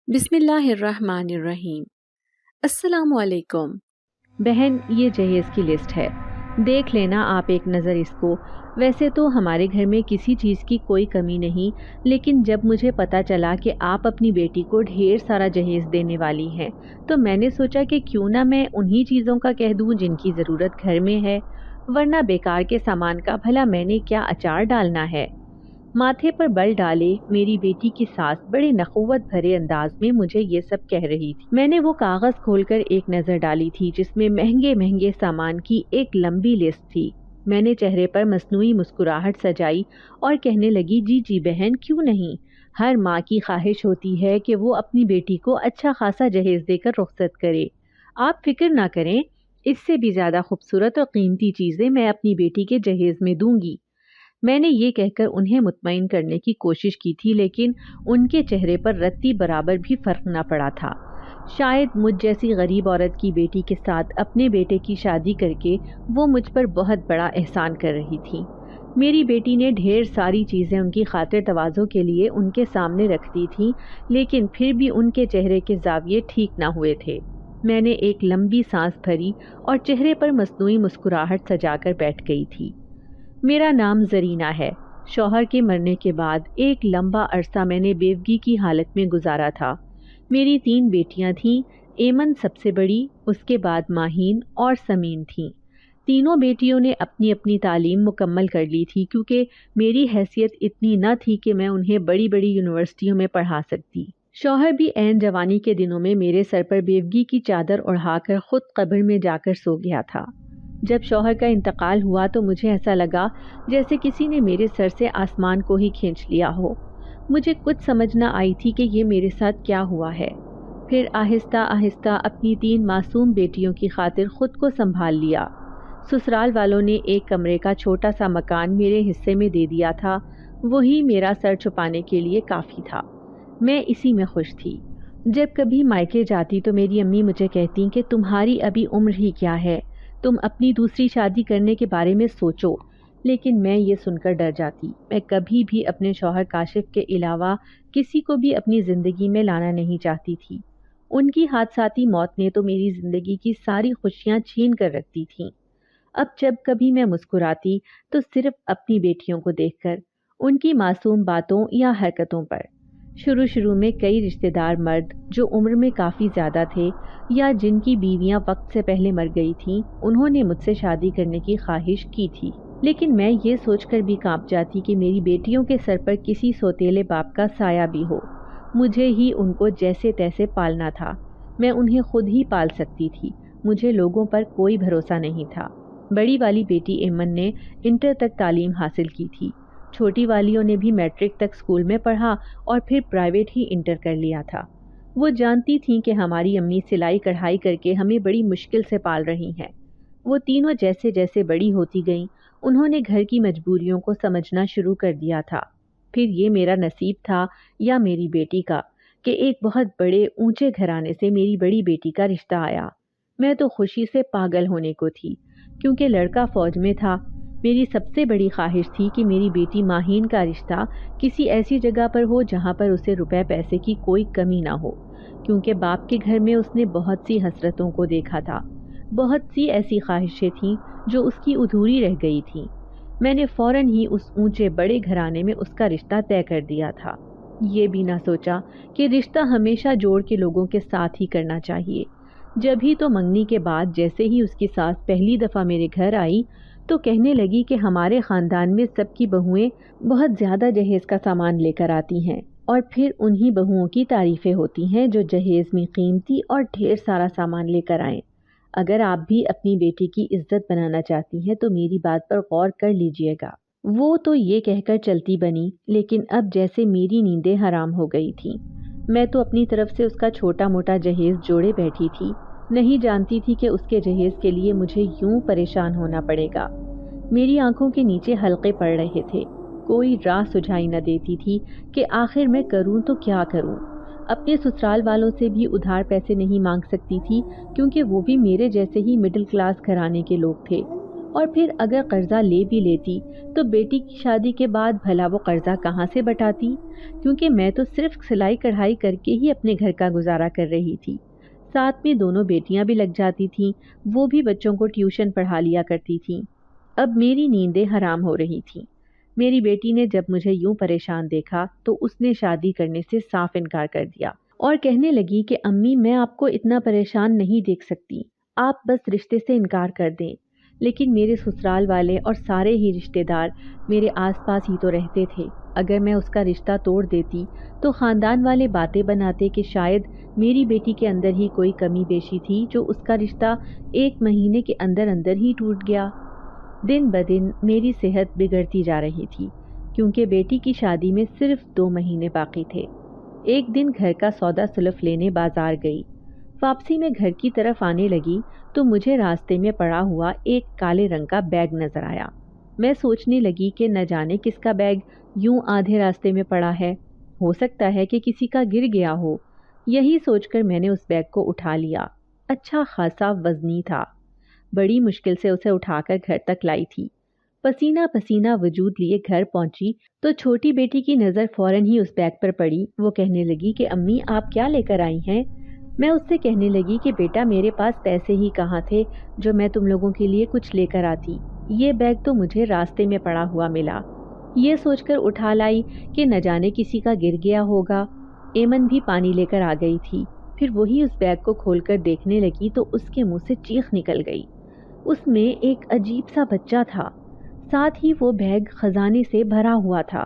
بسم اللہ الرحمن الرحیم۔ السلام علیکم۔ بہن، یہ جہیز کی لسٹ ہے، دیکھ لینا آپ ایک نظر اس کو۔ ویسے تو ہمارے گھر میں کسی چیز کی کوئی کمی نہیں، لیکن جب مجھے پتا چلا کہ آپ اپنی بیٹی کو ڈھیر سارا جہیز دینے والی ہیں تو میں نے سوچا کہ کیوں نہ میں انہی چیزوں کا کہہ دوں جن کی ضرورت گھر میں ہے، ورنہ بیکار کے سامان کا بھلا میں نے کیا اچار ڈالنا ہے۔ ماتھے پر بل ڈالے میری بیٹی کی ساس بڑے نخوت بھرے انداز میں مجھے یہ سب کہہ رہی تھی۔ میں نے وہ کاغذ کھول کر ایک نظر ڈالی تھی جس میں مہنگے مہنگے سامان کی ایک لمبی لسٹ تھی۔ میں نے چہرے پر مصنوعی مسکراہٹ سجائی اور کہنے لگی، جی جی بہن، کیوں نہیں، ہر ماں کی خواہش ہوتی ہے کہ وہ اپنی بیٹی کو اچھا خاصا جہیز دے کر رخصت کرے۔ آپ فکر نہ کریں، اس سے بھی زیادہ خوبصورت اور قیمتی چیزیں میں اپنی بیٹی کے جہیز میں دوں گی۔ میں نے یہ کہہ کر انہیں مطمئن کرنے کی کوشش کی تھی، لیکن ان کے چہرے پر رتی برابر بھی فرق نہ پڑا تھا۔ شاید مجھ جیسی غریب عورت کی بیٹی کے ساتھ اپنے بیٹے کی شادی کر کے وہ مجھ پر بہت بڑا احسان کر رہی تھی۔ میری بیٹی نے ڈھیر ساری چیزیں ان کی خاطر تواضع کے لیے ان کے سامنے رکھ دی تھیں، لیکن پھر بھی ان کے چہرے کے زاویے ٹھیک نہ ہوئے تھے۔ میں نے ایک لمبی سانس بھری اور چہرے پر مصنوعی مسکراہٹ سجا کر بیٹھ گئی تھی۔ میرا نام زرینہ ہے۔ شوہر کے مرنے کے بعد ایک لمبا عرصہ میں نے بیوگی کی حالت میں گزارا تھا۔ میری 3 بیٹیاں تھیں، ایمن سب سے بڑی، اس کے بعد ماہین اور سمین تھیں۔ تینوں بیٹیوں نے اپنی اپنی تعلیم مکمل کر لی تھی، کیونکہ میری حیثیت اتنی نہ تھی کہ میں انہیں بڑی بڑی یونیورسٹیوں میں پڑھا سکتی۔ شوہر بھی عین جوانی کے دنوں میں میرے سر پر بیوگی کی چادر اڑھا کر خود قبر میں جا کر سو گیا تھا۔ جب شوہر کا انتقال ہوا تو مجھے ایسا لگا جیسے کسی نے میرے سر سے آسمان کو ہی کھینچ لیا ہو۔ مجھے کچھ سمجھ نہ آئی تھی کہ یہ میرے ساتھ کیا ہوا ہے۔ پھر آہستہ آہستہ اپنی 3 معصوم بیٹیوں کی خاطر خود کو سنبھال لیا۔ سسرال والوں نے ایک کمرے کا چھوٹا سا مکان میرے حصے میں دے دیا تھا، وہی میرا سر چھپانے کے لیے کافی تھا۔ میں اسی میں خوش تھی۔ جب کبھی مائکے جاتی تو میری امی مجھے کہتی کہ تمہاری ابھی عمر ہی کیا ہے، تم اپنی دوسری شادی کرنے کے بارے میں سوچو، لیکن میں یہ سن کر ڈر جاتی۔ میں کبھی بھی اپنے شوہر کاشف کے علاوہ کسی کو بھی اپنی زندگی میں لانا نہیں چاہتی تھی۔ ان کی حادثاتی موت نے تو میری زندگی کی ساری خوشیاں چھین کر رکھ دی تھیں۔ اب جب کبھی میں مسکراتی تو صرف اپنی بیٹیوں کو دیکھ کر، ان کی معصوم باتوں یا حرکتوں پر۔ شروع میں کئی رشتہ دار مرد جو عمر میں کافی زیادہ تھے یا جن کی بیویاں وقت سے پہلے مر گئی تھیں، انہوں نے مجھ سے شادی کرنے کی خواہش کی تھی، لیکن میں یہ سوچ کر بھی کانپ جاتی کہ میری بیٹیوں کے سر پر کسی سوتیلے باپ کا سایہ بھی ہو۔ مجھے ہی ان کو جیسے تیسے پالنا تھا، میں انہیں خود ہی پال سکتی تھی، مجھے لوگوں پر کوئی بھروسہ نہیں تھا۔ بڑی والی بیٹی ایمن نے انٹر تک تعلیم حاصل کی تھی، چھوٹی والیوں نے بھی میٹرک تک اسکول میں پڑھا اور پھر پرائیویٹ ہی انٹر کر لیا تھا۔ وہ جانتی تھیں کہ ہماری امی سلائی کڑھائی کر کے ہمیں بڑی مشکل سے پال رہی ہیں۔ وہ تینوں جیسے جیسے بڑی ہوتی گئیں، انہوں نے گھر کی مجبوریوں کو سمجھنا شروع کر دیا تھا۔ پھر یہ میرا نصیب تھا یا میری بیٹی کا کہ ایک بہت بڑے اونچے گھرانے سے میری بڑی بیٹی کا رشتہ آیا۔ میں تو خوشی سے پاگل ہونے کو تھی، کیونکہ لڑکا فوج میں تھا۔ میری سب سے بڑی خواہش تھی کہ میری بیٹی ماہین کا رشتہ کسی ایسی جگہ پر ہو جہاں پر اسے روپے پیسے کی کوئی کمی نہ ہو، کیونکہ باپ کے گھر میں اس نے بہت سی حسرتوں کو دیکھا تھا، بہت سی ایسی خواہشیں تھیں جو اس کی ادھوری رہ گئی تھیں۔ میں نے فوراً ہی اس اونچے بڑے گھرانے میں اس کا رشتہ طے کر دیا تھا۔ یہ بھی نہ سوچا کہ رشتہ ہمیشہ جوڑ کے لوگوں کے ساتھ ہی کرنا چاہیے۔ جب ہی تو منگنی کے بعد جیسے ہی اس کی ساس پہلی دفعہ میرے گھر آئی تو کہنے لگی کہ ہمارے خاندان میں سب کی بہوئیں بہت زیادہ جہیز کا سامان لے کر آتی ہیں، اور پھر انہی بہوؤں کی تعریفیں ہوتی ہیں جو جہیز میں قیمتی اور ڈھیر سارا سامان لے کر آئیں۔ اگر آپ بھی اپنی بیٹی کی عزت بنانا چاہتی ہیں تو میری بات پر غور کر لیجئے گا۔ وہ تو یہ کہہ کر چلتی بنی، لیکن اب جیسے میری نیندیں حرام ہو گئی تھیں۔ میں تو اپنی طرف سے اس کا چھوٹا موٹا جہیز جوڑے بیٹھی تھی، نہیں جانتی تھی کہ اس کے جہیز کے لیے مجھے یوں پریشان ہونا پڑے گا۔ میری آنکھوں کے نیچے حلقے پڑ رہے تھے، کوئی راہ سجھائی نہ دیتی تھی کہ آخر میں کروں تو کیا کروں۔ اپنے سسرال والوں سے بھی ادھار پیسے نہیں مانگ سکتی تھی، کیونکہ وہ بھی میرے جیسے ہی مڈل کلاس گھرانے کے لوگ تھے۔ اور پھر اگر قرضہ لے بھی لیتی تو بیٹی کی شادی کے بعد بھلا وہ قرضہ کہاں سے بٹاتی، کیونکہ میں تو صرف سلائی کڑھائی کر کے ہی اپنے گھر کا گزارا کر رہی تھی۔ ساتھ میں دونوں بیٹیاں بھی لگ جاتی تھیں، وہ بھی بچوں کو ٹیوشن پڑھا لیا کرتی تھیں۔ اب میری نیندیں حرام ہو رہی تھیں۔ میری بیٹی نے جب مجھے یوں پریشان دیکھا تو اس نے شادی کرنے سے صاف انکار کر دیا اور کہنے لگی کہ امی میں آپ کو اتنا پریشان نہیں دیکھ سکتی، آپ بس رشتے سے انکار کر دیں۔ لیکن میرے سسرال والے اور سارے ہی رشتے دار میرے آس پاس ہی تو رہتے تھے، اگر میں اس کا رشتہ توڑ دیتی تو خاندان والے باتیں بناتے کہ شاید میری بیٹی کے اندر ہی کوئی کمی بیشی تھی جو اس کا رشتہ 1 مہینے کے اندر اندر ہی ٹوٹ گیا۔ دن بدن میری صحت بگڑتی جا رہی تھی، کیونکہ بیٹی کی شادی میں صرف 2 مہینے باقی تھے۔ ایک دن گھر کا سودا سلف لینے بازار گئی۔ واپسی میں گھر کی طرف آنے لگی تو مجھے راستے میں پڑا ہوا ایک کالے رنگ کا بیگ نظر آیا۔ میں سوچنے لگی کہ نہ جانے کس کا بیگ یوں آدھے راستے میں پڑا ہے، ہو سکتا ہے کہ کسی کا گر گیا ہو۔ یہی سوچ کر میں نے اس بیگ کو اٹھا لیا۔ اچھا خاصا وزنی تھا، بڑی مشکل سے اسے اٹھا کر گھر تک لائی تھی۔ پسینہ پسینہ وجود لیے گھر پہنچی تو چھوٹی بیٹی کی نظر فوراً ہی اس بیگ پر پڑی۔ وہ کہنے لگی کہ امی آپ کیا لے کر آئی ہیں؟ میں اس سے کہنے لگی کہ بیٹا میرے پاس پیسے ہی کہاں تھے جو میں تم لوگوں کے لیے کچھ لے کر آتی، یہ بیگ تو مجھے راستے میں پڑا ہوا ملا، یہ سوچ کر اٹھا لائی کہ نہ جانے کسی کا گر گیا ہوگا۔ ایمن بھی پانی لے کر آ گئی تھی، پھر وہی اس بیگ کو کھول کر دیکھنے لگی تو اس کے منہ سے چیخ نکل گئی۔ اس میں ایک عجیب سا بچہ تھا، ساتھ ہی وہ بیگ خزانے سے بھرا ہوا تھا۔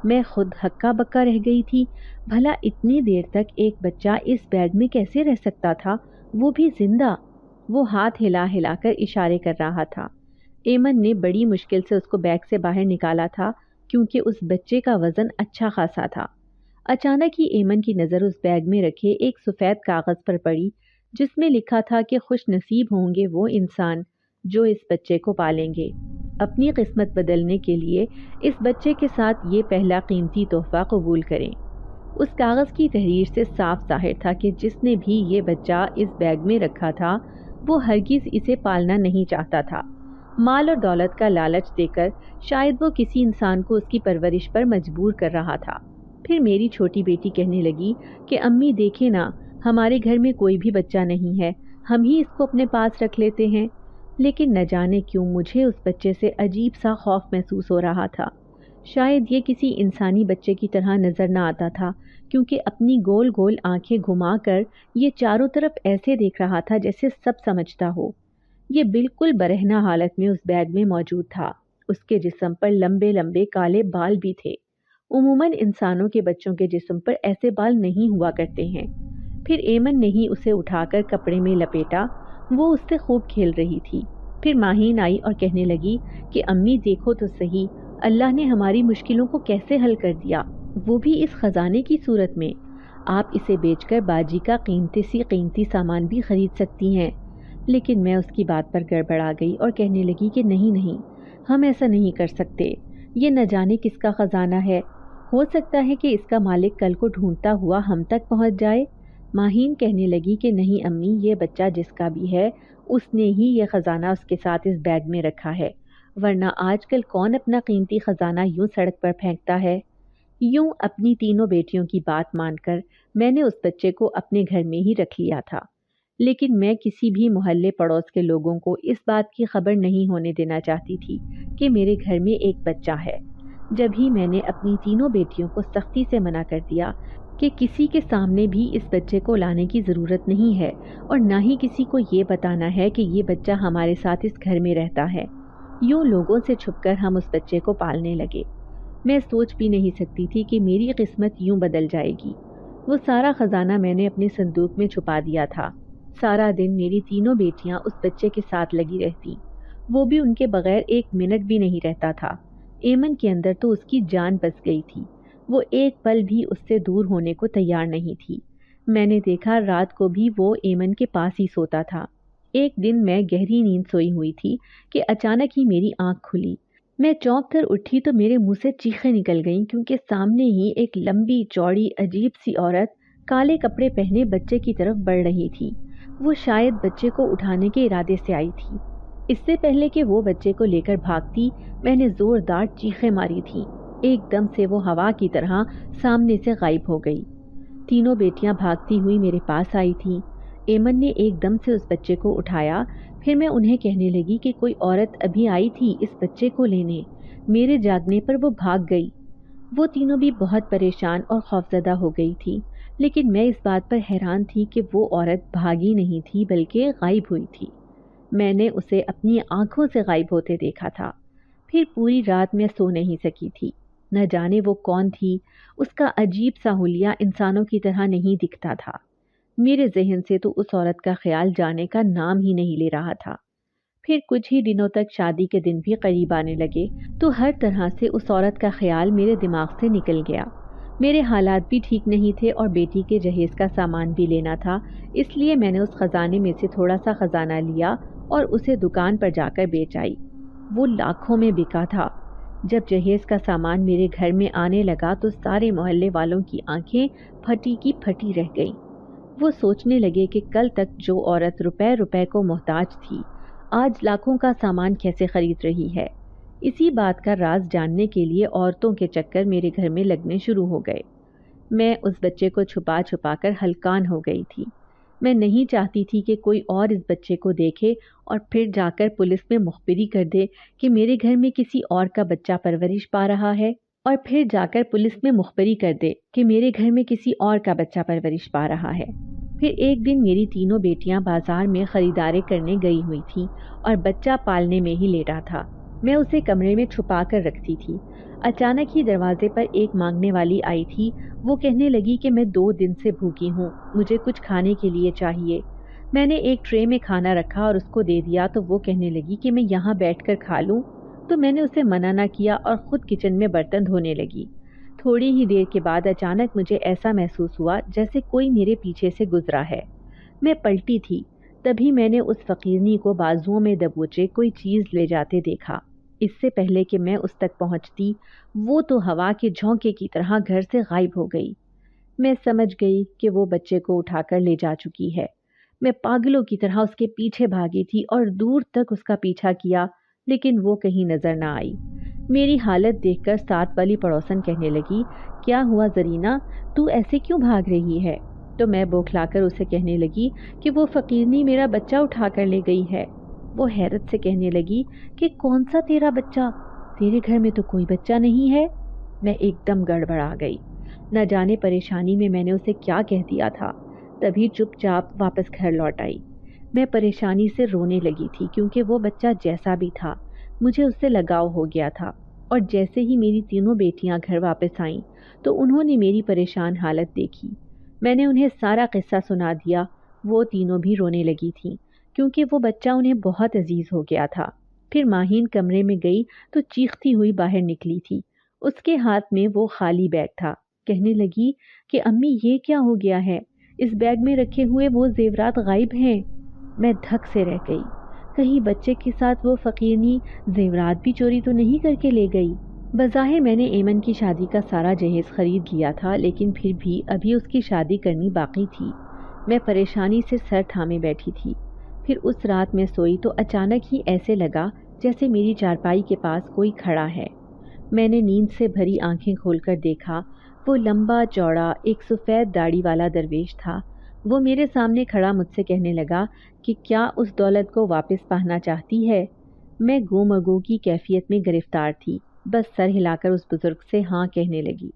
میں خود ہکا بکا رہ گئی تھی، بھلا اتنی دیر تک ایک بچہ اس بیگ میں کیسے رہ سکتا تھا، وہ بھی زندہ؟ وہ ہاتھ ہلا ہلا کر اشارے کر رہا تھا۔ ایمن نے بڑی مشکل سے اس کو بیگ سے باہر نکالا تھا، کیونکہ اس بچے کا وزن اچھا خاصا تھا۔ اچانک ہی ایمن کی نظر اس بیگ میں رکھے ایک سفید کاغذ پر پڑی، جس میں لکھا تھا کہ خوش نصیب ہوں گے وہ انسان جو اس بچے کو پالیں گے۔ اپنی قسمت بدلنے کے لیے اس بچے کے ساتھ یہ پہلا قیمتی تحفہ قبول کریں۔ اس کاغذ کی تحریر سے صاف ظاہر تھا کہ جس نے بھی یہ بچہ اس بیگ میں رکھا تھا وہ ہرگز اسے پالنا نہیں چاہتا تھا۔ مال اور دولت کا لالچ دے کر شاید وہ کسی انسان کو اس کی پرورش پر مجبور کر رہا تھا۔ پھر میری چھوٹی بیٹی کہنے لگی کہ امی دیکھیں نا، ہمارے گھر میں کوئی بھی بچہ نہیں ہے، ہم ہی اس کو اپنے پاس رکھ لیتے ہیں۔ لیکن نہ جانے کیوں مجھے اس بچے سے عجیب سا خوف محسوس ہو رہا تھا۔ شاید یہ کسی انسانی بچے کی طرح نظر نہ آتا تھا، کیونکہ اپنی گول گول آنکھیں گھما کر یہ چاروں طرف ایسے دیکھ رہا تھا جیسے سب سمجھتا ہو۔ یہ بالکل برہنہ حالت میں اس بیگ میں موجود تھا۔ اس کے جسم پر لمبے لمبے کالے بال بھی تھے۔ عموماً انسانوں کے بچوں کے جسم پر ایسے بال نہیں ہوا کرتے ہیں۔ پھر ایمن نے ہی اسے اٹھا کر کپڑے میں لپیٹا، وہ اس سے خوب کھیل رہی تھی۔ پھر ماہین آئی اور کہنے لگی کہ امی دیکھو تو صحیح، اللہ نے ہماری مشکلوں کو کیسے حل کر دیا، وہ بھی اس خزانے کی صورت میں۔ آپ اسے بیچ کر باجی کا قیمتی سامان بھی خرید سکتی ہیں۔ لیکن میں اس کی بات پر گڑبڑا گئی اور کہنے لگی کہ نہیں، ہم ایسا نہیں کر سکتے، یہ نہ جانے کس کا خزانہ ہے، ہو سکتا ہے کہ اس کا مالک کل کو ڈھونڈتا ہوا ہم تک پہنچ جائے۔ ماہین کہنے لگی کہ نہیں امی، یہ بچہ جس کا بھی ہے اس نے ہی یہ خزانہ اس کے ساتھ اس بیگ میں رکھا ہے، ورنہ آج کل کون اپنا قیمتی خزانہ یوں سڑک پر پھینکتا ہے۔ یوں اپنی تینوں بیٹیوں کی بات مان کر میں نے اس بچے کو اپنے گھر میں ہی رکھ لیا تھا، لیکن میں کسی بھی محلے پڑوس کے لوگوں کو اس بات کی خبر نہیں ہونے دینا چاہتی تھی کہ میرے گھر میں ایک بچہ ہے۔ جب ہی میں نے اپنی تینوں بیٹیوں کو سختی سے منع کر دیا کہ کسی کے سامنے بھی اس بچے کو لانے کی ضرورت نہیں ہے اور نہ ہی کسی کو یہ بتانا ہے کہ یہ بچہ ہمارے ساتھ اس گھر میں رہتا ہے، یوں لوگوں سے چھپ کر ہم اس بچے کو پالنے لگے۔ میں سوچ بھی نہیں سکتی تھی کہ میری قسمت یوں بدل جائے گی۔ وہ سارا خزانہ میں نے اپنے صندوق میں چھپا دیا تھا۔ سارا دن میری تینوں بیٹیاں اس بچے کے ساتھ لگی رہتی، وہ بھی ان کے بغیر 1 منٹ بھی نہیں رہتا تھا۔ ایمن کے اندر تو اس کی جان بس گئی تھی، وہ ایک پل بھی اس سے دور ہونے کو تیار نہیں تھی۔ میں نے دیکھا رات کو بھی وہ ایمن کے پاس ہی سوتا تھا۔ ایک دن میں گہری نیند سوئی ہوئی تھی کہ اچانک ہی میری آنکھ کھلی۔ میں چونک کر اٹھی تو میرے منہ سے چیخیں نکل گئیں، کیونکہ سامنے ہی ایک لمبی چوڑی عجیب سی عورت کالے کپڑے پہنے بچے کی طرف بڑھ رہی تھی۔ وہ شاید بچے کو اٹھانے کے ارادے سے آئی تھی۔ اس سے پہلے کہ وہ بچے کو لے کر بھاگتی، میں نے زوردار چیخیں ماری تھیں۔ ایک دم سے وہ ہوا کی طرح سامنے سے غائب ہو گئی۔ تینوں بیٹیاں بھاگتی ہوئی میرے پاس آئی تھیں۔ ایمن نے ایک دم سے اس بچے کو اٹھایا، پھر میں انہیں کہنے لگی کہ کوئی عورت ابھی آئی تھی اس بچے کو لینے، میرے جاگنے پر وہ بھاگ گئی۔ وہ تینوں بھی بہت پریشان اور خوفزدہ ہو گئی تھی، لیکن میں اس بات پر حیران تھی کہ وہ عورت بھاگی نہیں تھی بلکہ غائب ہوئی تھی۔ میں نے اسے اپنی آنکھوں سے غائب ہوتے دیکھا تھا۔ پھر پوری رات میں سو نہیں سکی تھی۔ نہ جانے وہ کون تھی، اس کا عجیب سا حلیہ انسانوں کی طرح نہیں دکھتا تھا۔ میرے ذہن سے تو اس عورت کا خیال جانے کا نام ہی نہیں لے رہا تھا۔ پھر کچھ ہی دنوں تک شادی کے دن بھی قریب آنے لگے تو ہر طرح سے اس عورت کا خیال میرے دماغ سے نکل گیا۔ میرے حالات بھی ٹھیک نہیں تھے اور بیٹی کے جہیز کا سامان بھی لینا تھا، اس لیے میں نے اس خزانے میں سے تھوڑا سا خزانہ لیا اور اسے دکان پر جا کر بیچ آئی۔ وہ لاکھوں میں بکا تھا۔ جب جہیز کا سامان میرے گھر میں آنے لگا تو سارے محلے والوں کی آنکھیں پھٹی کی پھٹی رہ گئیں۔ وہ سوچنے لگے کہ کل تک جو عورت روپے روپے کو محتاج تھی، آج لاکھوں کا سامان کیسے خرید رہی ہے۔ اسی بات کا راز جاننے کے لیے عورتوں کے چکر میرے گھر میں لگنے شروع ہو گئے۔ میں اس بچے کو چھپا چھپا کر ہلکان ہو گئی تھی۔ میں نہیں چاہتی تھی کہ کوئی اور اس بچے کو دیکھے اور پھر جا کر پولیس میں مخبری کر دے کہ میرے گھر میں کسی اور کا بچہ پرورش پا رہا ہے، پھر ایک دن میری تینوں بیٹیاں بازار میں خریداری کرنے گئی ہوئی تھیں اور بچہ پالنے میں ہی لیٹا تھا۔ میں اسے کمرے میں چھپا کر رکھتی تھی۔ اچانک ہی دروازے پر ایک مانگنے والی آئی تھی۔ وہ کہنے لگی کہ میں 2 دن سے بھوکی ہوں، مجھے کچھ کھانے کے لیے چاہیے۔ میں نے ایک ٹرے میں کھانا رکھا اور اس کو دے دیا تو وہ کہنے لگی کہ میں یہاں بیٹھ کر کھا لوں، تو میں نے اسے منع نہ کیا اور خود کچن میں برتن دھونے لگی۔ تھوڑی ہی دیر کے بعد اچانک مجھے ایسا محسوس ہوا جیسے کوئی میرے پیچھے سے گزرا ہے۔ میں پلٹی تھی، تبھی میں نے اس فقیرنی کو بازوؤں میں دبوچے کوئی چیز لے جاتے دیکھا۔ اس سے پہلے کہ میں اس تک پہنچتی، وہ تو ہوا کے جھونکے کی طرح گھر سے غائب ہو گئی۔ میں سمجھ گئی کہ وہ بچے کو اٹھا کر لے جا چکی ہے۔ میں پاگلوں کی طرح اس کے پیچھے بھاگی تھی اور دور تک اس کا پیچھا کیا، لیکن وہ کہیں نظر نہ آئی۔ میری حالت دیکھ کر ساتھ والی پڑوسن کہنے لگی، کیا ہوا زرینہ، تو ایسے کیوں بھاگ رہی ہے؟ تو میں بوکھلا کر اسے کہنے لگی کہ وہ فقیرنی میرا بچہ اٹھا کر لے گئی ہے۔ وہ حیرت سے کہنے لگی کہ کون سا تیرا بچہ؟ تیرے گھر میں تو کوئی بچہ نہیں ہے۔ میں ایک دم گڑبڑا گئی۔ نہ جانے پریشانی میں نے اسے کیا کہہ دیا تھا۔ تبھی چپ چاپ واپس گھر لوٹ آئی۔ میں پریشانی سے رونے لگی تھی کیونکہ وہ بچہ جیسا بھی تھا، مجھے اس سے لگاؤ ہو گیا تھا۔ اور جیسے ہی میری تینوں بیٹیاں گھر واپس آئیں تو انہوں نے میری پریشان حالت دیکھی۔ میں نے انہیں سارا قصہ سنا دیا۔ وہ تینوں بھی رونے لگی تھیں کیونکہ وہ بچہ انہیں بہت عزیز ہو گیا تھا۔ پھر ماہین کمرے میں گئی تو چیختی ہوئی باہر نکلی تھی۔ اس کے ہاتھ میں وہ خالی بیگ تھا۔ کہنے لگی کہ امی یہ کیا ہو گیا ہے؟ اس بیگ میں رکھے ہوئے وہ زیورات غائب ہیں۔ میں دھک سے رہ گئی۔ کہیں بچے کے ساتھ وہ فقیرنی زیورات بھی چوری تو نہیں کر کے لے گئی؟ بظاہر میں نے ایمن کی شادی کا سارا جہیز خرید لیا تھا، لیکن پھر بھی ابھی اس کی شادی کرنی باقی تھی۔ میں پریشانی سے سر تھامے بیٹھی تھی۔ پھر اس رات میں سوئی تو اچانک ہی ایسے لگا جیسے میری چارپائی کے پاس کوئی کھڑا ہے۔ میں نے نیند سے بھری آنکھیں کھول کر دیکھا، وہ لمبا چوڑا ایک سفید داڑھی والا درویش تھا۔ وہ میرے سامنے کھڑا مجھ سے کہنے لگا کہ کیا اس دولت کو واپس پانا چاہتی ہے؟ میں گو کی کیفیت میں گرفتار تھی، بس سر ہلا کر اس بزرگ سے ہاں کہنے لگی۔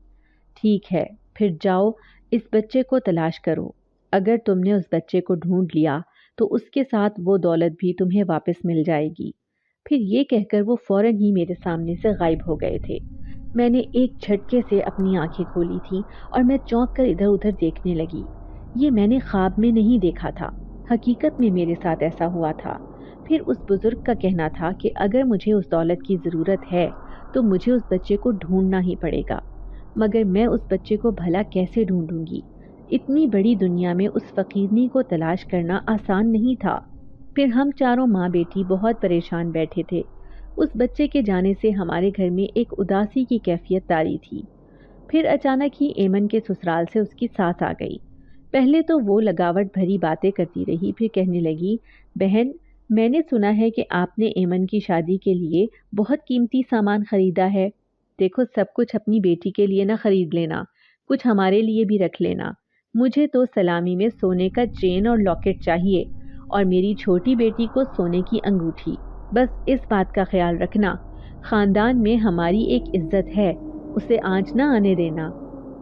ٹھیک ہے، پھر جاؤ اس بچے کو تلاش کرو۔ اگر تم نے اس بچے کو ڈھونڈ لیا تو اس کے ساتھ وہ دولت بھی تمہیں واپس مل جائے گی۔ پھر یہ کہہ کر وہ فوراً ہی میرے سامنے سے غائب ہو گئے تھے۔ میں نے ایک جھٹکے سے اپنی آنکھیں کھولی تھیں اور میں چونک کر ادھر ادھر دیکھنے لگی۔ یہ میں نے خواب میں نہیں دیکھا تھا، حقیقت میں میرے ساتھ ایسا ہوا تھا۔ پھر اس بزرگ کا کہنا تھا کہ اگر مجھے اس دولت کی ضرورت ہے تو مجھے اس بچے کو ڈھونڈنا ہی پڑے گا، مگر میں اس بچے کو بھلا کیسے ڈھونڈوں گی؟ اتنی بڑی دنیا میں اس فقیرنی کو تلاش کرنا آسان نہیں تھا۔ پھر ہم چاروں ماں بیٹی بہت پریشان بیٹھے تھے۔ اس بچے کے جانے سے ہمارے گھر میں ایک اداسی کی کیفیت طاری تھی۔ پھر اچانک ہی ایمن کے سسرال سے اس کی ساس آ گئی۔ پہلے تو وہ لگاوٹ بھری باتیں کرتی رہی، پھر کہنے لگی، بہن میں نے سنا ہے کہ آپ نے ایمن کی شادی کے لیے بہت قیمتی سامان خریدا ہے۔ دیکھو سب کچھ اپنی بیٹی کے لیے نہ خرید لینا، کچھ ہمارے لیے بھی رکھ لینا۔ مجھے تو سلامی میں سونے کا چین اور لاکٹ چاہیے اور میری چھوٹی بیٹی کو سونے کی انگوٹھی۔ بس اس بات کا خیال رکھنا، خاندان میں ہماری ایک عزت ہے، اسے آنچ نہ آنے دینا۔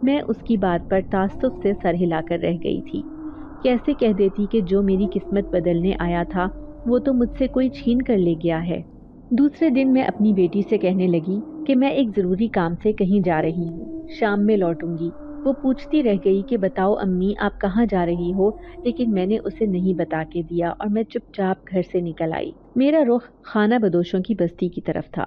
میں اس کی بات پر تعصب سے سر ہلا کر رہ گئی تھی۔ کیسے کہہ دیتی کہ جو میری قسمت بدلنے آیا تھا وہ تو مجھ سے کوئی چھین کر لے گیا ہے۔ دوسرے دن میں اپنی بیٹی سے کہنے لگی کہ میں ایک ضروری کام سے کہیں جا رہی ہوں، شام میں لوٹوں گی۔ وہ پوچھتی رہ گئی کہ بتاؤ امی آپ کہاں جا رہی ہو، لیکن میں نے اسے نہیں بتا کے دیا اور میں چپ چاپ گھر سے نکل آئی۔ میرا رخ خانہ بدوشوں کی بستی کی طرف تھا۔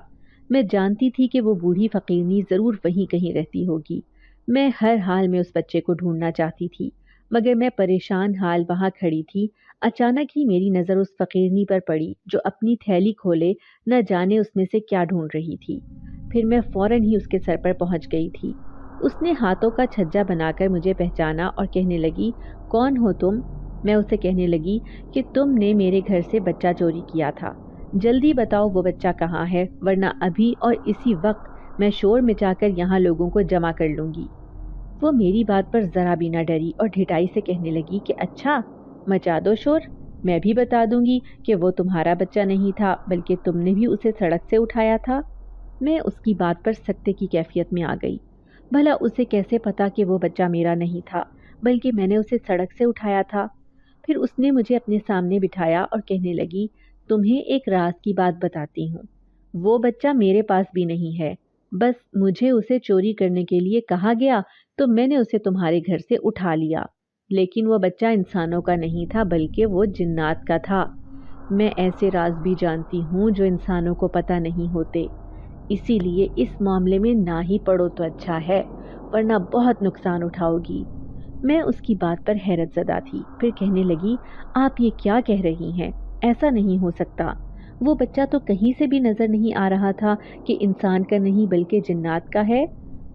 میں جانتی تھی کہ وہ بوڑھی فقیرنی ضرور وہیں کہیں رہتی ہوگی۔ میں ہر حال میں اس بچے کو ڈھونڈنا چاہتی تھی، مگر میں پریشان حال وہاں کھڑی تھی۔ اچانک ہی میری نظر اس فقیرنی پر پڑی جو اپنی تھیلی کھولے نہ جانے اس میں سے کیا ڈھونڈ رہی تھی۔ پھر میں فوراً ہی اس کے سر پر پہنچ گئی تھی۔ اس نے ہاتھوں کا چھجا بنا کر مجھے پہچانا اور کہنے لگی کون ہو تم؟ میں اسے کہنے لگی کہ تم نے میرے گھر سے بچہ چوری کیا تھا، جلدی بتاؤ وہ بچہ کہاں ہے، ورنہ ابھی اور اسی وقت میں شور مچا کر یہاں لوگوں کو جمع کر لوں گی۔ وہ میری بات پر ذرا بھی نہ ڈری اور ڈھٹائی سے کہنے لگی کہ اچھا مچا دو شور، میں بھی بتا دوں گی کہ وہ تمہارا بچہ نہیں تھا بلکہ تم نے بھی اسے سڑک سے اٹھایا تھا۔ میں اس کی بات پر سکتے کی کیفیت میں آ گئی۔ بھلا اسے کیسے پتا کہ وہ بچہ میرا نہیں تھا بلکہ میں نے اسے سڑک سے اٹھایا تھا؟ پھر اس نے مجھے اپنے سامنے بٹھایا اور کہنے لگی تمہیں ایک راز کی بات بتاتی ہوں، وہ بچہ میرے پاس بھی نہیں ہے، بس مجھے اسے چوری کرنے کے لیے کہا گیا تو میں نے اسے تمہارے گھر سے اٹھا لیا، لیکن وہ بچہ انسانوں کا نہیں تھا بلکہ وہ جنات کا تھا۔ میں ایسے راز بھی جانتی ہوں جو انسانوں کو پتہ نہیں ہوتے، اسی لیے اس معاملے میں نہ ہی پڑو تو اچھا ہے، ورنہ بہت نقصان اٹھاؤ گی۔ میں اس کی بات پر حیرت زدہ تھی۔ پھر کہنے لگی آپ یہ کیا کہہ رہی ہیں، ایسا نہیں ہو سکتا، وہ بچہ تو کہیں سے بھی نظر نہیں آ رہا تھا کہ انسان کا نہیں بلکہ جنات کا ہے۔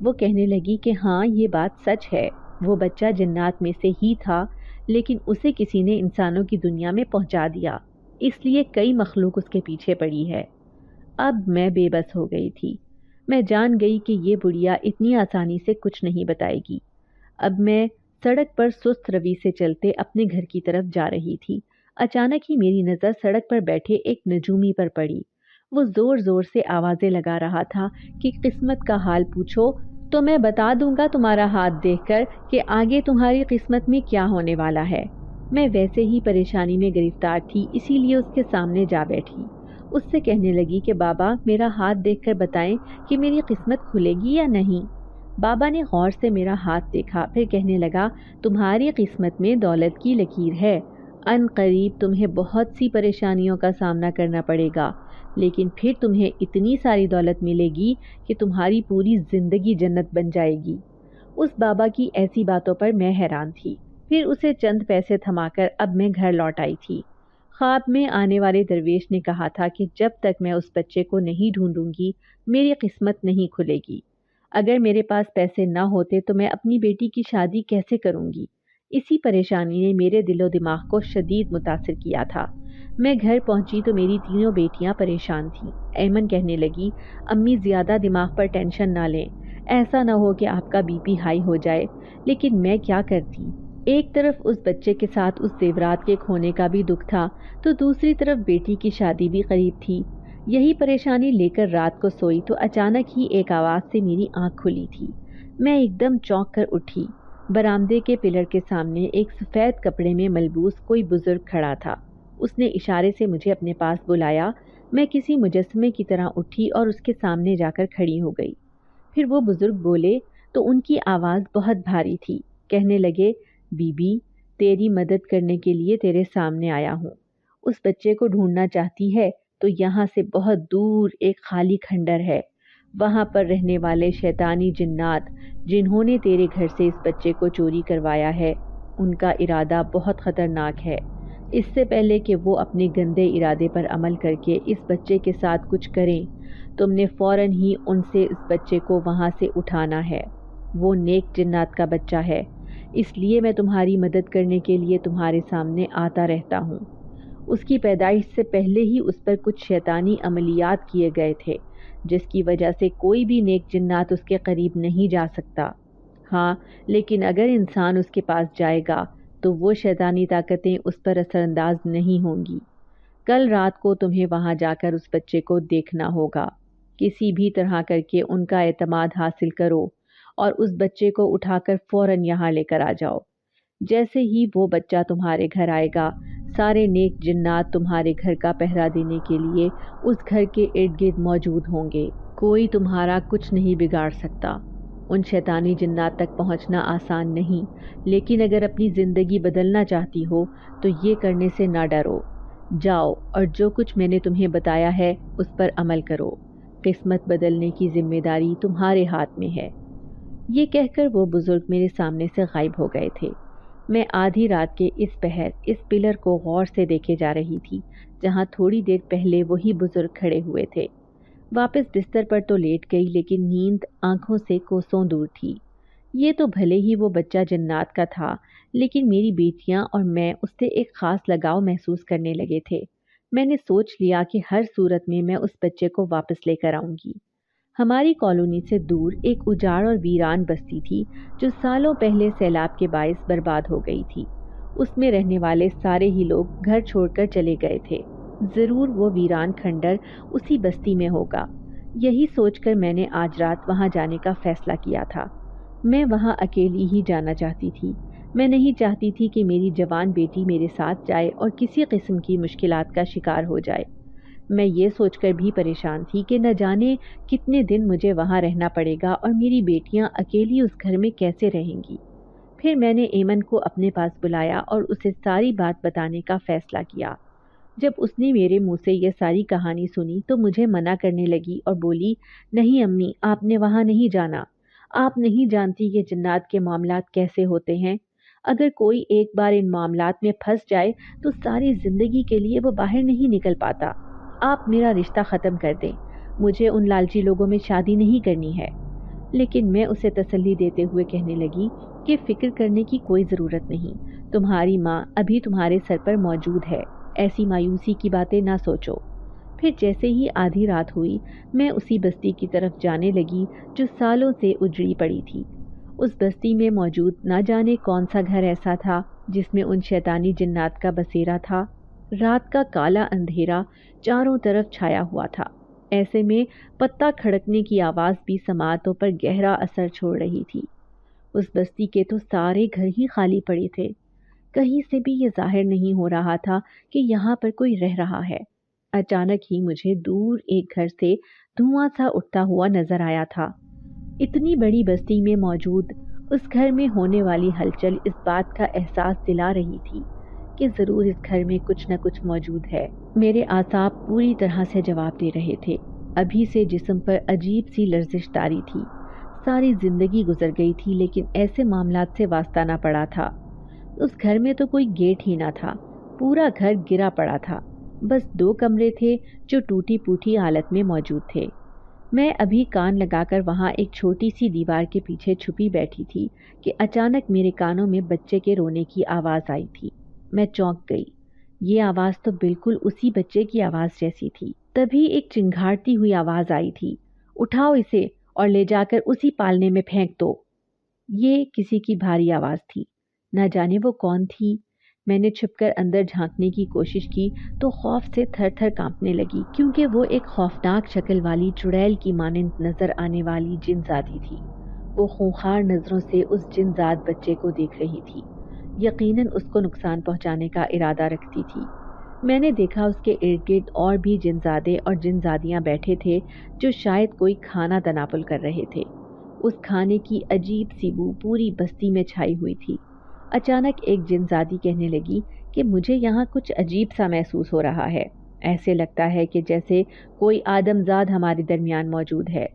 وہ کہنے لگی کہ ہاں یہ بات سچ ہے، وہ بچہ جنات میں سے ہی تھا، لیکن اسے کسی نے انسانوں کی دنیا میں پہنچا دیا، اس لیے کئی مخلوق اس کے پیچھے پڑی ہے۔ اب میں بے بس ہو گئی تھی۔ میں جان گئی کہ یہ بڑھیا اتنی آسانی سے کچھ نہیں بتائے گی۔ اب میں سڑک پر سست روی سے چلتے اپنے گھر کی طرف جا رہی تھی۔ اچانک ہی میری نظر سڑک پر بیٹھے ایک نجومی پر پڑی۔ وہ زور زور سے آوازیں لگا رہا تھا کہ قسمت کا حال پوچھو تو میں بتا دوں گا تمہارا ہاتھ دیکھ کر کہ آگے تمہاری قسمت میں کیا ہونے والا ہے۔ میں ویسے ہی پریشانی میں گرفتار تھی، اسی لیے اس کے سامنے جا بیٹھی۔ اس سے کہنے لگی کہ بابا میرا ہاتھ دیکھ کر بتائیں کہ میری قسمت کھلے گی یا نہیں۔ بابا نے غور سے میرا ہاتھ دیکھا، پھر کہنے لگا تمہاری قسمت میں دولت کی لکیر ہے، ان قریب تمہیں بہت سی پریشانیوں کا سامنا کرنا پڑے گا، لیکن پھر تمہیں اتنی ساری دولت ملے گی کہ تمہاری پوری زندگی جنت بن جائے گی۔ اس بابا کی ایسی باتوں پر میں حیران تھی۔ پھر اسے چند پیسے تھما کر اب میں گھر لوٹ آئی تھی۔ خواب میں آنے والے درویش نے کہا تھا کہ جب تک میں اس بچے کو نہیں ڈھونڈوں گی میری قسمت نہیں کھلے گی۔ اگر میرے پاس پیسے نہ ہوتے تو میں اپنی بیٹی کی شادی کیسے کروں گی؟ اسی پریشانی نے میرے دل و دماغ کو شدید متاثر کیا تھا۔ میں گھر پہنچی تو میری تینوں بیٹیاں پریشان تھیں۔ ایمن کہنے لگی امی زیادہ دماغ پر ٹینشن نہ لیں، ایسا نہ ہو کہ آپ کا بی پی ہائی ہو جائے، لیکن میں کیا کرتی؟ ایک طرف اس بچے کے ساتھ اس زیورات کے کھونے کا بھی دکھ تھا تو دوسری طرف بیٹی کی شادی بھی قریب تھی۔ یہی پریشانی لے کر رات کو سوئی تو اچانک ہی ایک آواز سے میری آنکھ کھلی تھی۔ میں ایک دم چونک کر اٹھی۔ برآمدے کے پلر کے سامنے ایک سفید کپڑے میں ملبوس کوئی بزرگ کھڑا تھا۔ اس نے اشارے سے مجھے اپنے پاس بلایا۔ میں کسی مجسمے کی طرح اٹھی اور اس کے سامنے جا کر کھڑی ہو گئی۔ پھر وہ بزرگ بولے تو ان کی آواز بہت بھاری تھی۔ کہنے لگے بی بی تیری مدد کرنے کے لیے تیرے سامنے آیا ہوں۔ اس بچے کو ڈھونڈنا چاہتی ہے تو یہاں سے بہت دور ایک خالی کھنڈر ہے، وہاں پر رہنے والے شیطانی جنات جنہوں نے تیرے گھر سے اس بچے کو چوری کروایا ہے، ان کا ارادہ بہت خطرناک ہے۔ اس سے پہلے کہ وہ اپنے گندے ارادے پر عمل کر کے اس بچے کے ساتھ کچھ کریں، تم نے فوراً ہی ان سے اس بچے کو وہاں سے اٹھانا ہے۔ وہ نیک جنات کا بچہ ہے، اس لیے میں تمہاری مدد کرنے کے لیے تمہارے سامنے آتا رہتا ہوں۔ اس کی پیدائش سے پہلے ہی اس پر کچھ شیطانی عملیات کیے گئے تھے، جس کی وجہ سے کوئی بھی نیک جنات اس کے قریب نہیں جا سکتا۔ ہاں، لیکن اگر انسان اس کے پاس جائے گا تو وہ شیطانی طاقتیں اس پر اثر انداز نہیں ہوں گی۔ کل رات کو تمہیں وہاں جا کر اس بچے کو دیکھنا ہوگا۔ کسی بھی طرح کر کے ان کا اعتماد حاصل کرو اور اس بچے کو اٹھا کر فوراً یہاں لے کر آ جاؤ۔ جیسے ہی وہ بچہ تمہارے گھر آئے گا، سارے نیک جنات تمہارے گھر کا پہرا دینے کے لیے اس گھر کے ارد گرد موجود ہوں گے۔ کوئی تمہارا کچھ نہیں بگاڑ سکتا۔ ان شیطانی جنات تک پہنچنا آسان نہیں، لیکن اگر اپنی زندگی بدلنا چاہتی ہو تو یہ کرنے سے نہ ڈرو۔ جاؤ اور جو کچھ میں نے تمہیں بتایا ہے اس پر عمل کرو۔ قسمت بدلنے کی ذمہ داری تمہارے ہاتھ میں ہے۔ یہ کہہ کر وہ بزرگ میرے سامنے سے غائب ہو گئے تھے۔ میں آدھی رات کے اس پہر اس پلر کو غور سے دیکھے جا رہی تھی جہاں تھوڑی دیر پہلے وہی بزرگ کھڑے ہوئے تھے۔ واپس بستر پر تو لیٹ گئی، لیکن نیند آنکھوں سے کوسوں دور تھی۔ یہ تو بھلے ہی وہ بچہ جنات کا تھا، لیکن میری بیٹیاں اور میں اس سے ایک خاص لگاؤ محسوس کرنے لگے تھے۔ میں نے سوچ لیا کہ ہر صورت میں اس بچے کو واپس لے کر آؤں گی۔ ہماری کالونی سے دور ایک اجاڑ اور ویران بستی تھی جو سالوں پہلے سیلاب کے باعث برباد ہو گئی تھی۔ اس میں رہنے والے سارے ہی لوگ گھر چھوڑ کر چلے گئے تھے۔ ضرور وہ ویران کھنڈر اسی بستی میں ہوگا۔ یہی سوچ کر میں نے آج رات وہاں جانے کا فیصلہ کیا تھا۔ میں وہاں اکیلی ہی جانا چاہتی تھی۔ میں نہیں چاہتی تھی کہ میری جوان بیٹی میرے ساتھ جائے اور کسی قسم کی مشکلات کا شکار ہو جائے۔ میں یہ سوچ کر بھی پریشان تھی کہ نہ جانے کتنے دن مجھے وہاں رہنا پڑے گا اور میری بیٹیاں اکیلی اس گھر میں کیسے رہیں گی۔ پھر میں نے ایمن کو اپنے پاس بلایا اور اسے ساری بات بتانے کا فیصلہ کیا۔ جب اس نے میرے منہ سے یہ ساری کہانی سنی تو مجھے منع کرنے لگی اور بولی، نہیں امی، آپ نے وہاں نہیں جانا۔ آپ نہیں جانتی کہ جنات کے معاملات کیسے ہوتے ہیں۔ اگر کوئی ایک بار ان معاملات میں پھنس جائے تو ساری زندگی کے لیے وہ باہر نہیں نکل پاتا۔ آپ میرا رشتہ ختم کر دیں، مجھے ان لالچی لوگوں میں شادی نہیں کرنی ہے۔ لیکن میں اسے تسلی دیتے ہوئے کہنے لگی کہ فکر کرنے کی کوئی ضرورت نہیں، تمہاری ماں ابھی تمہارے سر پر موجود ہے، ایسی مایوسی کی باتیں نہ سوچو۔ پھر جیسے ہی آدھی رات ہوئی میں اسی بستی کی طرف جانے لگی جو سالوں سے اجڑی پڑی تھی۔ اس بستی میں موجود نہ جانے کون سا گھر ایسا تھا جس میں ان شیطانی جنات کا بسیرا تھا۔ رات کا کالا اندھیرا چاروں طرف چھایا ہوا تھا، ایسے میں پتا کھڑکنے کی آواز بھی سماعتوں پر گہرا اثر چھوڑ رہی تھی۔ اس بستی کے تو سارے گھر ہی خالی پڑے تھے، کہیں سے بھی یہ ظاہر نہیں ہو رہا تھا کہ یہاں پر کوئی رہ رہا ہے۔ اچانک ہی مجھے دور ایک گھر سے دھواں سا اٹھتا ہوا نظر آیا تھا۔ اتنی بڑی بستی میں موجود اس گھر میں ہونے والی ہلچل اس بات کا احساس دلا رہی تھی کہ ضرور اس گھر میں کچھ نہ کچھ موجود ہے۔ میرے اعصاب پوری طرح سے جواب دے رہے تھے۔ ابھی سے جسم پر عجیب سی لرزش طاری تھی۔ ساری زندگی گزر گئی تھی لیکن ایسے معاملات سے واسطہ نہ پڑا تھا۔ اس گھر میں تو کوئی گیٹ ہی نہ تھا، پورا گھر گرا پڑا تھا، بس 2 کمرے تھے جو ٹوٹی پوٹی حالت میں موجود تھے۔ میں ابھی کان لگا کر وہاں ایک چھوٹی سی دیوار کے پیچھے چھپی بیٹھی تھی کہ اچانک میرے کانوں میں بچے کے رونے کی آواز آئی تھی۔ میں چونک گئی۔ یہ آواز تو بالکل اسی بچے کی آواز جیسی تھی۔ تبھی ایک چنگھاڑتی ہوئی آواز آئی تھی، اٹھاؤ اسے اور لے جا کر اسی پالنے میں پھینک دو۔ یہ کسی کی بھاری آواز تھی، نہ جانے وہ کون تھی۔ میں نے چھپ کر اندر جھانکنے کی کوشش کی تو خوف سے تھر تھر کانپنے لگی، کیونکہ وہ ایک خوفناک شکل والی چڑیل کی مانند نظر آنے والی جن زادی تھی۔ وہ خونخوار نظروں سے اس جن زاد بچے کو دیکھ رہی تھی، یقیناً اس کو نقصان پہنچانے کا ارادہ رکھتی تھی۔ میں نے دیکھا اس کے ارد گرد اور بھی جن زادے اور جن زادیاں بیٹھے تھے جو شاید کوئی کھانا تناول کر رہے تھے۔ اس کھانے کی عجیب سی بو پوری بستی میں چھائی ہوئی تھی۔ اچانک ایک جن زادی کہنے لگی کہ مجھے یہاں کچھ عجیب سا محسوس ہو رہا ہے، ایسے لگتا ہے کہ جیسے کوئی آدم زاد ہمارے درمیان موجود ہے۔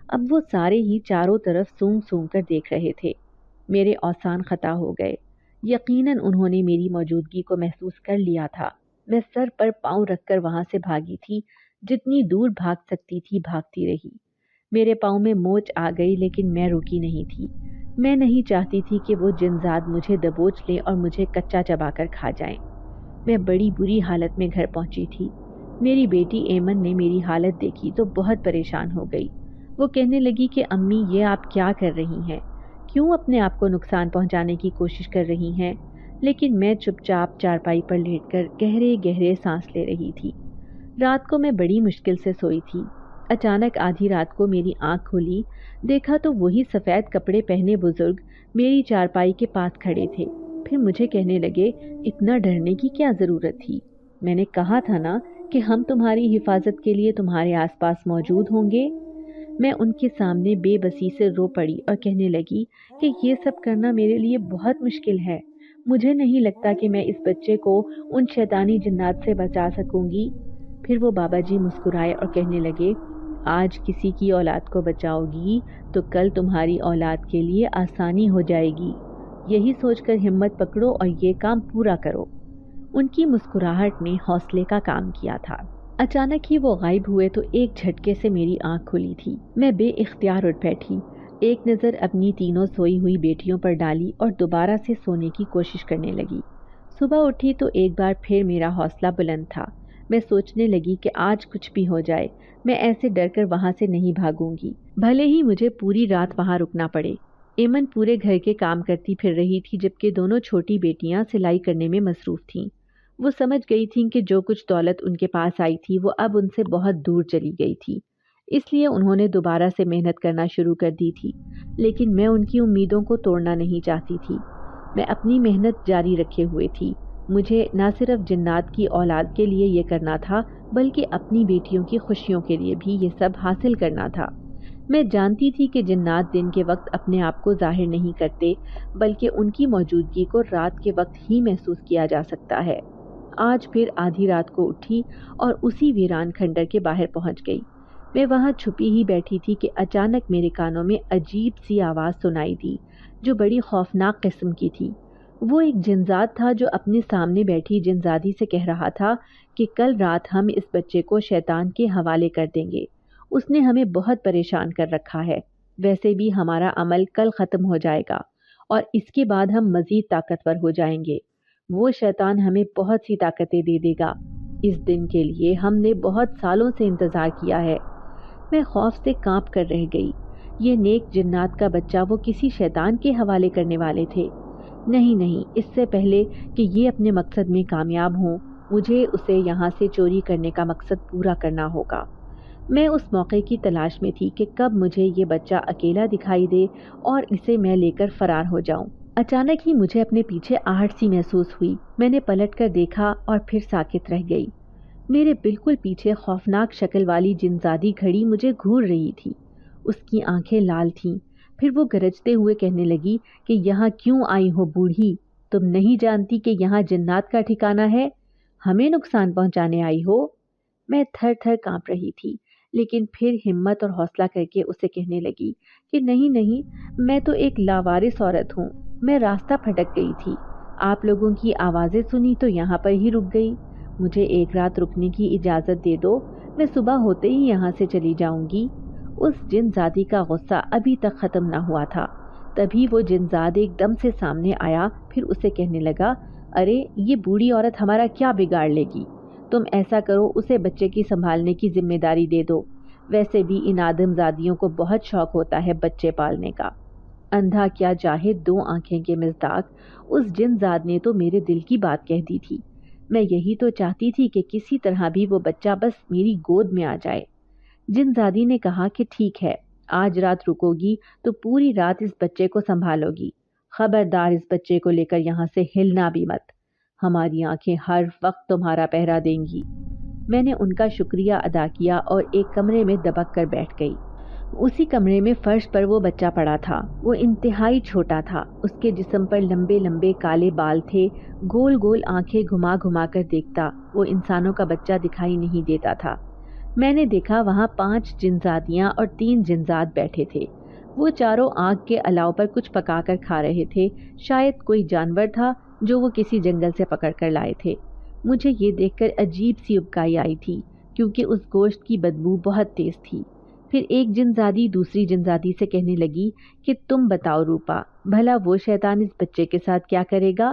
اب وہ سارے ہی چاروں طرف سونگ سونگ کر دیکھ رہے تھے۔ میرے اوسان خطا ہو گئے، یقیناً انہوں نے میری موجودگی کو محسوس کر لیا تھا۔ میں سر پر پاؤں رکھ کر وہاں سے بھاگی تھی، جتنی دور بھاگ سکتی تھی بھاگتی رہی۔ میرے پاؤں میں موچ آ گئی لیکن میں رکی نہیں تھی۔ میں نہیں چاہتی تھی کہ وہ جنزاد مجھے دبوچ لیں اور مجھے کچا چبا کر کھا جائیں۔ میں بڑی بری حالت میں گھر پہنچی تھی۔ میری بیٹی ایمن نے میری حالت دیکھی تو بہت پریشان ہو گئی۔ وہ کہنے لگی کہ امی یہ آپ کیا کر رہی ہیں؟ کیوں اپنے آپ کو نقصان پہنچانے کی کوشش کر رہی ہیں؟ لیکن میں چپ چاپ چارپائی پر لیٹ کر گہرے گہرے سانس لے رہی تھی۔ رات کو میں بڑی مشکل سے سوئی تھی۔ اچانک آدھی رات کو میری آنکھ کھلی، دیکھا تو وہی سفید کپڑے پہنے بزرگ میری چارپائی کے پاس کھڑے تھے۔ پھر مجھے کہنے لگے اتنا ڈرنے کی کیا ضرورت تھی؟ میں نے کہا تھا نا کہ ہم تمہاری حفاظت کے لیے تمہارے آس پاس موجود ہوں گے۔ میں ان کے سامنے بے بسی سے رو پڑی اور کہنے لگی کہ یہ سب کرنا میرے لیے بہت مشکل ہے۔ مجھے نہیں لگتا کہ میں اس بچے کو ان شیطانی جنات سے بچا سکوں گی۔ پھر وہ بابا جی مسکرائے اور کہنے لگے آج کسی کی اولاد کو بچاؤ گی تو کل تمہاری اولاد کے لیے آسانی ہو جائے گی۔ یہی سوچ کر ہمت پکڑو اور یہ کام پورا کرو۔ ان کی مسکراہٹ نے حوصلے کا کام کیا تھا۔ اچانک ہی وہ غائب ہوئے تو ایک جھٹکے سے میری آنکھ کھلی تھی۔ میں بے اختیار اٹھ بیٹھی، ایک نظر اپنی تینوں سوئی ہوئی بیٹیوں پر ڈالی اور دوبارہ سے سونے کی کوشش کرنے لگی۔ صبح اٹھی تو ایک بار پھر میرا حوصلہ بلند تھا۔ میں سوچنے لگی کہ آج کچھ بھی ہو جائے میں ایسے ڈر کر وہاں سے نہیں بھاگوں گی، بھلے ہی مجھے پوری رات وہاں رکنا پڑے۔ ایمن پورے گھر کے کام کرتی پھر رہی تھی جبکہ دونوں چھوٹی بیٹیاں سلائی کرنے میں مصروف تھیں۔ وہ سمجھ گئی تھیں کہ جو کچھ دولت ان کے پاس آئی تھی وہ اب ان سے بہت دور چلی گئی تھی، اس لیے انہوں نے دوبارہ سے محنت کرنا شروع کر دی تھی۔ لیکن میں ان کی امیدوں کو توڑنا نہیں چاہتی تھی۔ میں اپنی محنت جاری رکھے ہوئے تھی۔ مجھے نہ صرف جنات کی اولاد کے لیے یہ کرنا تھا بلکہ اپنی بیٹیوں کی خوشیوں کے لیے بھی یہ سب حاصل کرنا تھا۔ میں جانتی تھی کہ جنات دن کے وقت اپنے آپ کو ظاہر نہیں کرتے بلکہ ان کی موجودگی کو رات کے وقت ہی محسوس کیا جا سکتا ہے۔ آج پھر آدھی رات کو اٹھی اور اسی ویران کھنڈر کے باہر پہنچ گئی۔ میں وہاں چھپی ہی بیٹھی تھی کہ اچانک میرے کانوں میں عجیب سی آواز سنائی دی جو بڑی خوفناک قسم کی تھی۔ وہ ایک جنزاد تھا جو اپنے سامنے بیٹھی جنزادی سے کہہ رہا تھا کہ کل رات ہم اس بچے کو شیطان کے حوالے کر دیں گے۔ اس نے ہمیں بہت پریشان کر رکھا ہے۔ ویسے بھی ہمارا عمل کل ختم ہو جائے گا اور اس کے بعد ہم مزید طاقتور ہو جائیں گے۔ وہ شیطان ہمیں بہت سی طاقتیں دے دے گا۔ اس دن کے لیے ہم نے بہت سالوں سے انتظار کیا ہے۔ میں خوف سے کانپ کر رہ گئی۔ یہ نیک جنات کا بچہ وہ کسی شیطان کے حوالے کرنے والے تھے؟ نہیں، اس سے پہلے کہ یہ اپنے مقصد میں کامیاب ہوں مجھے اسے یہاں سے چوری کرنے کا مقصد پورا کرنا ہوگا۔ میں اس موقع کی تلاش میں تھی کہ کب مجھے یہ بچہ اکیلا دکھائی دے اور اسے میں لے کر فرار ہو جاؤں۔ اچانک ہی مجھے اپنے پیچھے آہٹ سی محسوس ہوئی۔ میں نے پلٹ کر دیکھا اور پھر ساکت رہ گئی۔ میرے بالکل پیچھے خوفناک شکل والی جنزادی کھڑی مجھے گھور رہی تھی۔ اس کی آنکھیں لال تھیں۔ پھر وہ گرجتے ہوئے کہنے لگی کہ یہاں کیوں آئی ہو بوڑھی؟ تم نہیں جانتی کہ یہاں جنات کا ٹھکانہ ہے؟ ہمیں نقصان پہنچانے آئی ہو؟ میں تھر تھر کانپ رہی تھی لیکن پھر ہمت اور حوصلہ کر کے اسے کہنے لگی کہ نہیں، میں تو ایک لاوارث عورت ہوں۔ میں راستہ بھٹک گئی تھی، آپ لوگوں کی آوازیں سنی تو یہاں پر ہی رک گئی۔ مجھے ایک رات رکنے کی اجازت دے دو، میں صبح ہوتے ہی یہاں سے چلی جاؤں گی۔ اس جنزادی کا غصہ ابھی تک ختم نہ ہوا تھا، تبھی وہ جنزاد ایک دم سے سامنے آیا، پھر اسے کہنے لگا ارے یہ بوڑھی عورت ہمارا کیا بگاڑ لے گی؟ تم ایسا کرو اسے بچے کی سنبھالنے کی ذمہ داری دے دو، ویسے بھی ان آدم زادیوں کو بہت شوق ہوتا ہے بچے پالنے کا۔ اندھا کیا چاہے دو آنکھیں کے مصداق اس جنزاد نے تو میرے دل کی بات کہہ دی تھی۔ میں یہی تو چاہتی تھی کہ کسی طرح بھی وہ بچہ بس میری گود میں آ جائے۔ جنزادی نے کہا کہ ٹھیک ہے، آج رات رکو گی تو پوری رات اس بچے کو سنبھالو گی۔ خبردار اس بچے کو لے کر یہاں سے ہلنا بھی مت، ہماری آنکھیں ہر وقت تمہارا پہرا دیں گی۔ میں نے ان کا شکریہ ادا کیا اور ایک کمرے میں دبک کر بیٹھ گئی۔ اسی کمرے میں فرش پر وہ بچہ پڑا تھا۔ وہ انتہائی چھوٹا تھا، اس کے جسم پر لمبے لمبے کالے بال تھے، گول گول آنکھیں گھما گھما کر دیکھتا۔ وہ انسانوں کا بچہ دکھائی نہیں دیتا تھا۔ میں نے دیکھا وہاں 5 جنزادیاں اور 3 جنزاد بیٹھے تھے۔ وہ چاروں آگ کے الاؤ پر کچھ پکا کر کھا رہے تھے، شاید کوئی جانور تھا جو وہ کسی جنگل سے پکڑ کر لائے تھے۔ مجھے یہ دیکھ کر عجیب سی ابکائی آئی تھی کیونکہ اس گوشت کی بدبو بہت تیز تھی۔ پھر ایک جنزادی دوسری جنزادی سے کہنے لگی کہ تم بتاؤ روپا، بھلا وہ شیطان اس بچے کے ساتھ کیا کرے گا؟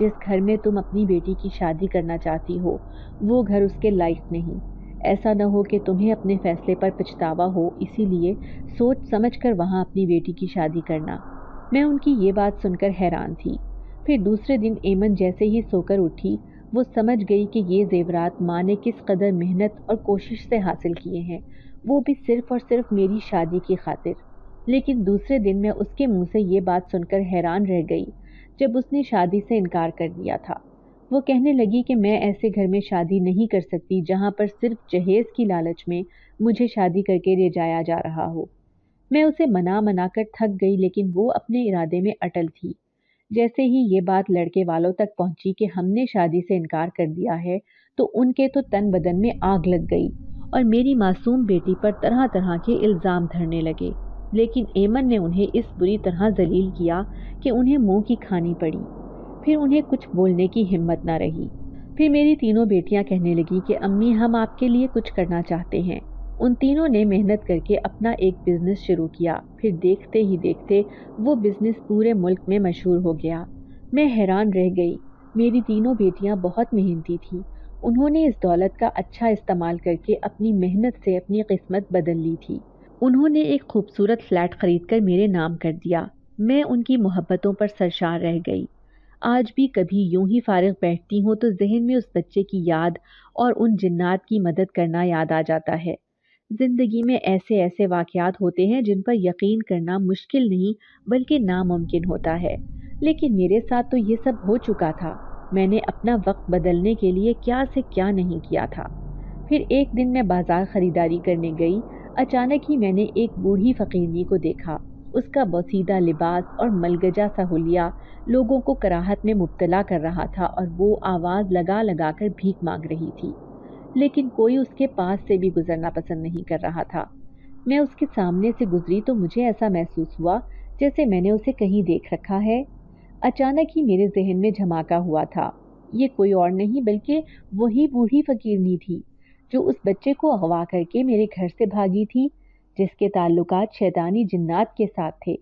جس گھر میں تم اپنی بیٹی کی شادی کرنا چاہتی ہو وہ گھر اس کے لائق نہیں۔ ایسا نہ ہو کہ تمہیں اپنے فیصلے پر پچھتاوا ہو، اسی لیے سوچ سمجھ کر وہاں اپنی بیٹی کی شادی کرنا۔ میں ان کی یہ بات سن کر حیران تھی۔ پھر دوسرے دن ایمن جیسے ہی سو کر اٹھی وہ سمجھ گئی کہ یہ زیورات ماں نے کس قدر محنت اور کوشش سے حاصل کیے ہیں، وہ بھی صرف اور صرف میری شادی کی خاطر۔ لیکن دوسرے دن میں اس کے منہ سے یہ بات سن کر حیران رہ گئی جب اس نے شادی سے انکار کر دیا تھا۔ وہ کہنے لگی کہ میں ایسے گھر میں شادی نہیں کر سکتی جہاں پر صرف جہیز کی لالچ میں مجھے شادی کر کے لے جایا جا رہا ہو۔ میں اسے منا کر تھک گئی لیکن وہ اپنے ارادے میں اٹل تھی۔ جیسے ہی یہ بات لڑکے والوں تک پہنچی کہ ہم نے شادی سے انکار کر دیا ہے تو ان کے تو تن بدن میں آگ لگ گئی اور میری معصوم بیٹی پر طرح طرح کے الزام دھرنے لگے۔ لیکن ایمن نے انہیں اس بری طرح ذلیل کیا کہ انہیں منہ کی کھانی پڑی۔ پھر انہیں کچھ بولنے کی ہمت نہ رہی۔ پھر میری تینوں بیٹیاں کہنے لگی کہ امی ہم آپ کے لیے کچھ کرنا چاہتے ہیں۔ ان تینوں نے محنت کر کے اپنا ایک بزنس شروع کیا۔ پھر دیکھتے ہی دیکھتے وہ بزنس پورے ملک میں مشہور ہو گیا۔ میں حیران رہ گئی۔ میری تینوں بیٹیاں بہت محنتی تھیں۔ انہوں نے اس دولت کا اچھا استعمال کر کے اپنی محنت سے اپنی قسمت بدل لی تھی۔ انہوں نے ایک خوبصورت فلیٹ خرید کر میرے نام کر دیا۔ میں ان کی محبتوں پر سرشار رہ گئی۔ آج بھی کبھی یوں ہی فارغ بیٹھتی ہوں تو ذہن میں اس بچے کی یاد اور ان جنات کی مدد کرنا یاد آ جاتا ہے۔ زندگی میں ایسے ایسے واقعات ہوتے ہیں جن پر یقین کرنا مشکل نہیں بلکہ ناممکن ہوتا ہے، لیکن میرے ساتھ تو یہ سب ہو چکا تھا۔ میں نے اپنا وقت بدلنے کے لیے کیا سے کیا نہیں کیا تھا۔ پھر ایک دن میں بازار خریداری کرنے گئی۔ اچانک ہی میں نے ایک بوڑھی فقیرنی کو دیکھا۔ اس کا بوسیدہ لباس اور ملگجا سا حلیہ لوگوں کو کراہت میں مبتلا کر رہا تھا اور وہ آواز لگا لگا کر بھیک مانگ رہی تھی، لیکن کوئی اس کے پاس سے بھی گزرنا پسند نہیں کر رہا تھا۔ میں اس کے سامنے سے گزری تو مجھے ایسا محسوس ہوا جیسے میں نے اسے کہیں دیکھ رکھا ہے۔ اچانک ہی میرے ذہن میں جھماکا ہوا تھا، یہ کوئی اور نہیں بلکہ وہی بوڑھی فقیرنی تھی جو اس بچے کو اغوا کر کے میرے گھر سے بھاگی تھی، جس کے تعلقات شیطانی جنات کے ساتھ تھے۔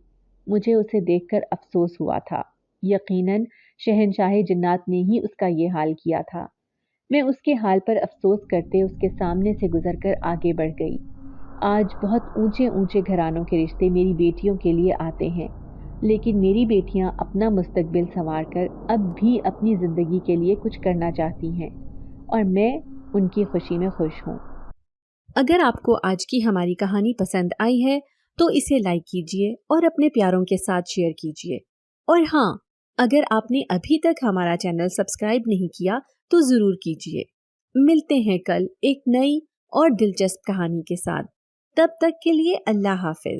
مجھے اسے دیکھ کر افسوس ہوا تھا۔ یقیناً شہنشاہ جنات نے ہی اس کا یہ حال کیا تھا۔ میں اس کے حال پر افسوس کرتے اس کے سامنے سے گزر کر آگے بڑھ گئی۔ آج بہت اونچے اونچے گھرانوں کے رشتے میری بیٹیوں کے لیے آتے ہیں، لیکن میری بیٹیاں اپنا مستقبل سنوار کر اب بھی اپنی زندگی کے لیے کچھ کرنا چاہتی ہیں اور میں ان کی خوشی میں خوش ہوں۔ اگر آپ کو آج کی ہماری کہانی پسند آئی ہے تو اسے لائک کیجیے اور اپنے پیاروں کے ساتھ شیئر کیجیے، اور ہاں، اگر آپ نے ابھی تک ہمارا چینل سبسکرائب نہیں کیا تو ضرور کیجیے۔ ملتے ہیں کل ایک نئی اور دلچسپ کہانی کے ساتھ، تب تک کے لیے اللہ حافظ۔